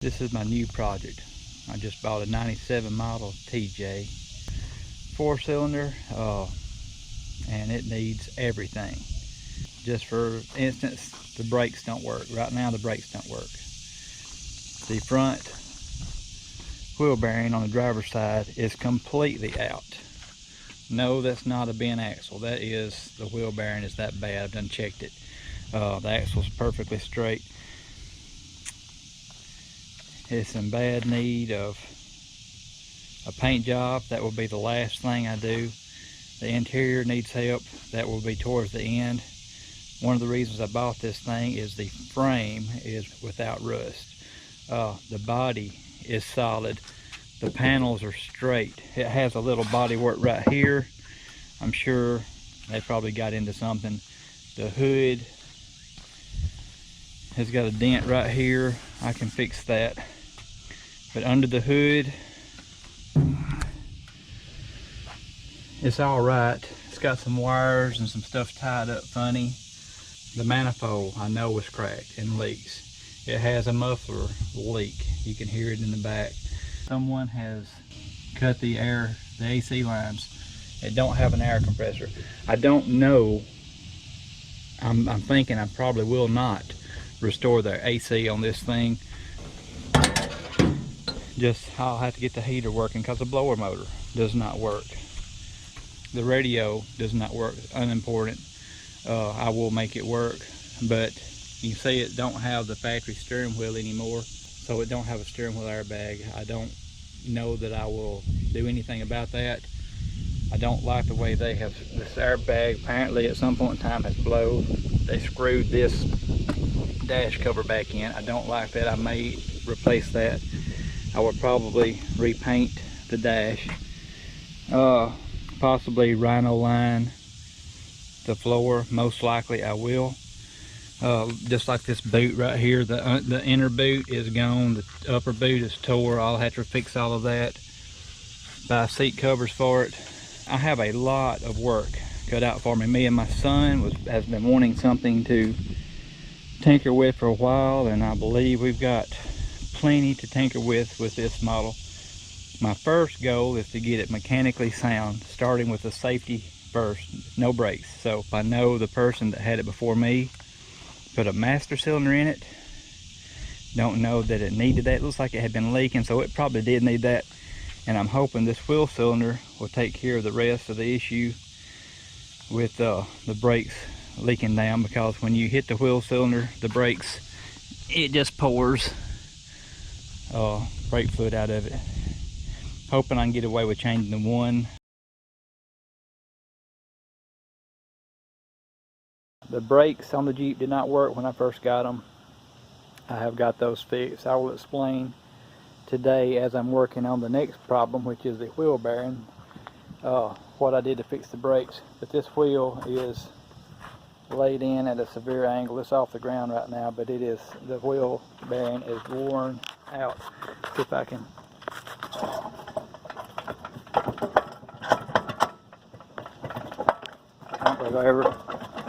This is my new project. I just bought a 97 model TJ 4-cylinder, and it needs everything. Just for instance, the brakes don't work. Right now the brakes don't work. The front wheel bearing on the driver's side is completely out. No, that's not a bent axle. That is, the wheel bearing is that bad. I've done checked it. The axle's perfectly straight. It's in bad need of a paint job. That will be the last thing I do. The interior needs help. That will be towards the end. One of the reasons I bought this thing is the frame is without rust. The body is solid. The panels are straight. It has a little body work right here. I'm sure they probably got into something. The hood has got a dent right here. I can fix that. But under the hood, it's all right. It's got some wires and some stuff tied up funny. The manifold I know is cracked and leaks. It has a muffler leak. You can hear it in the back. Someone has cut the AC lines. It don't have an air compressor. I don't know. I'm thinking I probably will not restore the AC on this thing. I'll have to get the heater working because the blower motor does not work. The radio does not work, unimportant. I will make it work, but you can see it don't have the factory steering wheel anymore, so it don't have a steering wheel airbag. I don't know that I will do anything about that. I don't like the way they have this airbag. Apparently at some point in time has blown. They screwed this dash cover back in. I don't like that. I may replace that. I would probably repaint the dash, possibly Rhino line the floor. Most likely I will. Just like this boot right here, the inner boot is gone, the upper boot is tore. I'll have to fix all of that, buy seat covers for it. I have a lot of work cut out for me. Me and my son has been wanting something to tinker with for a while, and I believe we've got plenty to tinker with this model. My first goal is to get it mechanically sound, starting with the safety first, no brakes. So if I know the person that had it before me put a master cylinder in it, don't know that it needed that. It looks like it had been leaking, so it probably did need that. And I'm hoping this wheel cylinder will take care of the rest of the issue with the brakes leaking down, because when you hit the wheel cylinder, the brakes, it just pours brake fluid out of it. Hoping I can get away with changing the one. The brakes on the Jeep did not work when I first got them. I have got those fixed. I will explain today as I'm working on the next problem, which is the wheel bearing, what I did to fix the brakes. But this wheel is laid in at a severe angle. It's off the ground right now, but the wheel bearing is worn out. See if I can. I don't think I've ever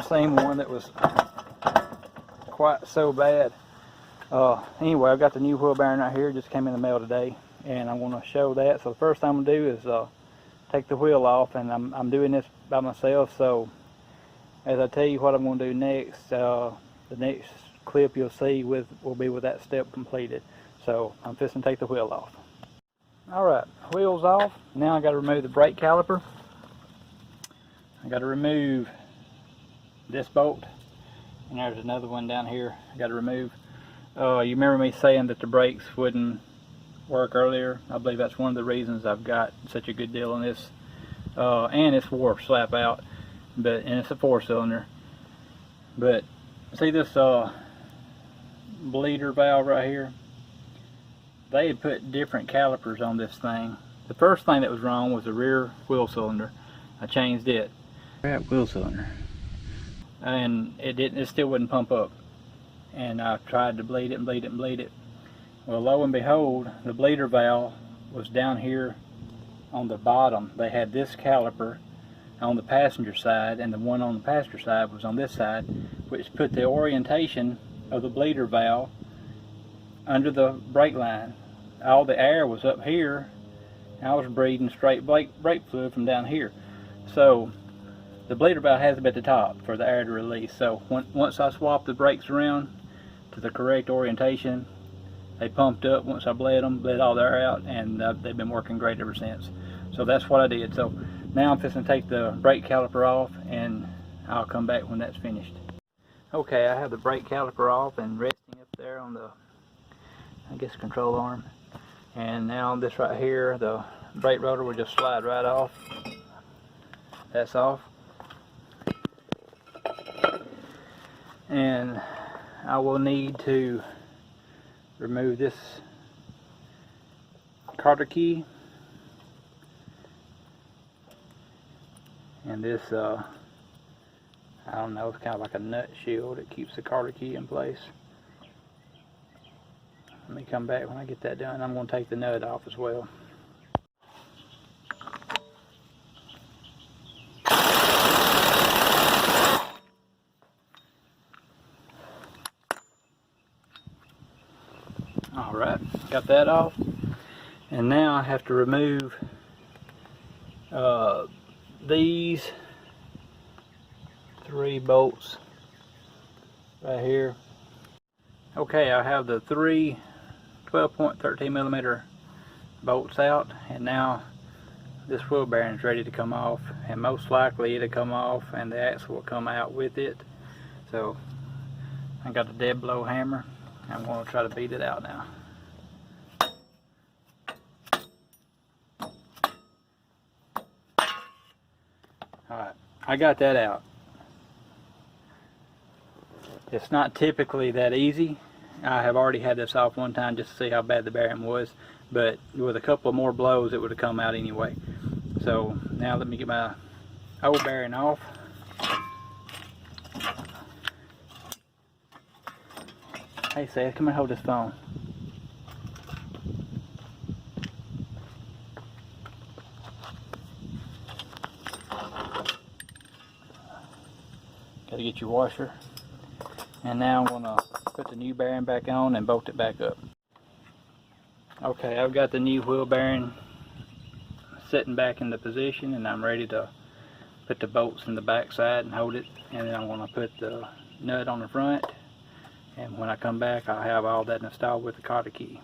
seen one that was quite so bad. Anyway, I've got the new wheel bearing right here. Just came in the mail today, and I'm going to show that. So the first thing I'm going to do is take the wheel off, and I'm doing this by myself. So as I tell you what I'm going to do next, the next clip you'll see will be with that step completed. So I'm fixing to take the wheel off. Alright, wheel's off. Now I got to remove the brake caliper. I got to remove this bolt, and there's another one down here I got to remove. You remember me saying that the brakes wouldn't work earlier? I believe that's one of the reasons I've got such a good deal on this. And it's wore slap out, and it's a 4-cylinder. But see this bleeder valve right here? They had put different calipers on this thing. The first thing that was wrong was the rear wheel cylinder. I changed it. That wheel cylinder, and it still wouldn't pump up. And I tried to bleed it and bleed it and bleed it. Well, lo and behold, the bleeder valve was down here on the bottom. They had this caliper on the passenger side, and the one on the passenger side was on this side, which put the orientation of the bleeder valve under the brake line. All the air was up here. I was breathing straight brake fluid from down here. So the bleeder valve has to be at the top for the air to release. So once I swapped the brakes around to the correct orientation, they pumped up. Once I bled all the air out, and they've been working great ever since. So that's what I did. So now I'm fixing to take the brake caliper off, and I'll come back when that's finished. Okay, I have the brake caliper off and resting up there on the, I guess, control arm. And now this right here, the brake rotor will just slide right off. That's off. And I will need to remove this carter key and this I don't know, it's kind of like a nut shield that keeps the carter key in place. Let me come back when I get that done. I'm going to take the nut off as well. Alright, got that off. And now I have to remove these 3 bolts right here. Okay, I have the 3 12.13 millimeter bolts out, and now this wheel bearing is ready to come off, and most likely it'll come off and the axle will come out with it. So I got the dead blow hammer. I'm going to try to beat it out now. Alright, I got that out. It's not typically that easy. I have already had this off one time just to see how bad the bearing was, but with a couple of more blows it would have come out anyway. So now let me get my old bearing off. Hey Seth, come and hold this phone. Gotta get your washer. And now I'm gonna put the new bearing back on and bolt it back up. Okay, I've got the new wheel bearing sitting back in the position, and I'm ready to put the bolts in the back side and hold it. And then I'm gonna put the nut on the front. And when I come back, I'll have all that installed with the carter key.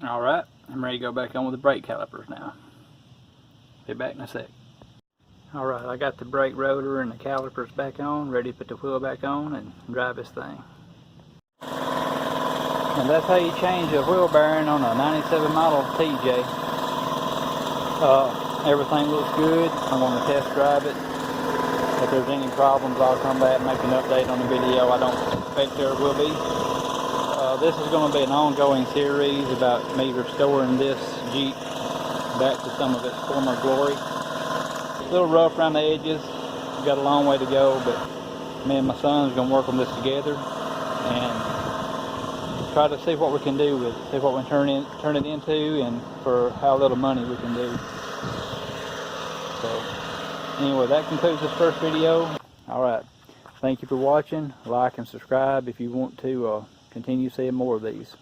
Alright, I'm ready to go back on with the brake calipers now. Be back in a sec. Alright, I got the brake rotor and the calipers back on, ready to put the wheel back on and drive this thing. And that's how you change a wheel bearing on a 97 model TJ. Everything looks good. I'm going to test drive it. If there's any problems, I'll come back and make an update on the video. I don't expect there will be. This is going to be an ongoing series about me restoring this Jeep back to some of its former glory. A little rough around the edges. We've got a long way to go, but me and my son's going to work on this together and try to see what we can do with it, see what we can turn it into, and for how little money we can do. So anyway, that concludes this first video. Alright, thank you for watching. Like and subscribe if you want to continue seeing more of these.